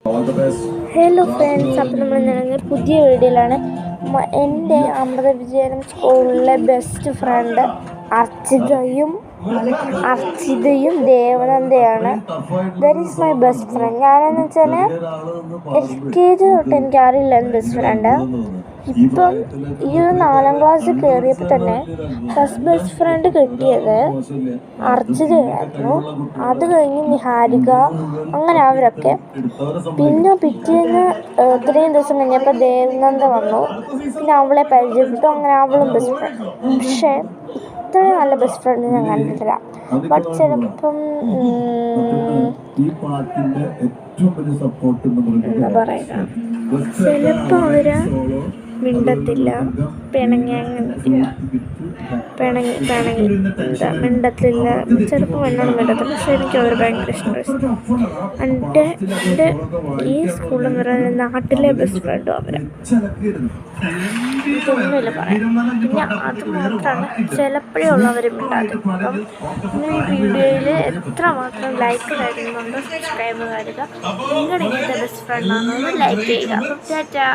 Hello friends, അപ്പോൾ നമ്മൾ ഇന്നലെ പുതിയ വീഡിയോയിലാണ്. എൻ്റെ അമൃത വിജയനം സ്കൂളിലെ ബെസ്റ്റ് ഫ്രണ്ട് അർച്ചിതയും ദേവനന്ദയാണ്. That is my best friend. ഞാനെന്ന് വെച്ചാൽ LKG തൊട്ട് എനിക്ക് ആരില്ലായിരുന്നു ബെസ്റ്റ് ഫ്രണ്ട്. ഇപ്പം ഈ ഒരു 4ാം ക്ലാസ്സിൽ കയറിയപ്പോൾ തന്നെ ഫസ്റ്റ് ബെസ്റ്റ് ഫ്രണ്ട് കിട്ടിയത് അർച്ചിതയായിരുന്നു. അത് കഴിഞ്ഞ് നിഹാരിക, അങ്ങനെ അവരൊക്കെ. പിന്നെ പിറ്റേന്ന് ഇത്രയും ദിവസം കഴിഞ്ഞപ്പോൾ ദേവനന്ദ വന്നു. പിന്നെ അവളെ പരിചയപ്പെട്ടു. അങ്ങനെ അവളും ബെസ്റ്റ് ഫ്രണ്ട്. പക്ഷേ ഇത്രയും നല്ല ബെസ്റ്റ് ഫ്രണ്ട് ഞാൻ കണ്ടിട്ടില്ല. ബട്ട് ചിലപ്പം എന്താ പറയുക, ചിലപ്പോൾ അവർ മിണ്ടത്തില്ല, മിണ്ടത്തില്ല, ചിലപ്പോൾ എന്നോട് മിണ്ടത്തില്ല. പക്ഷെ എനിക്ക് അവർ ഭയങ്കര ഇഷ്ടമാണ്. എൻ്റെ ഈ സ്കൂളിൽ എന്ന് പറയുന്നത് നാട്ടിലെ ബെസ്റ്റ് ഫ്രണ്ടും അവരെ ഇതൊന്നുമില്ല പറയാം. പിന്നെ അത് മാത്രമാണ് ചിലപ്പോഴേ ഉള്ളവർ മിണ്ടാതെ. അപ്പം നിങ്ങൾ ഈ വീഡിയോയിൽ എത്രമാത്രം ലൈക്ക് തരുന്നുണ്ടോ സബ്സ്ക്രൈബ് തരിക. നിങ്ങളുടെ ഇങ്ങനത്തെ ബെസ്റ്റ് ഫ്രണ്ടാണെന്ന് ലൈക്ക് ചെയ്യുക. അപ്പം ടാറ്റാ.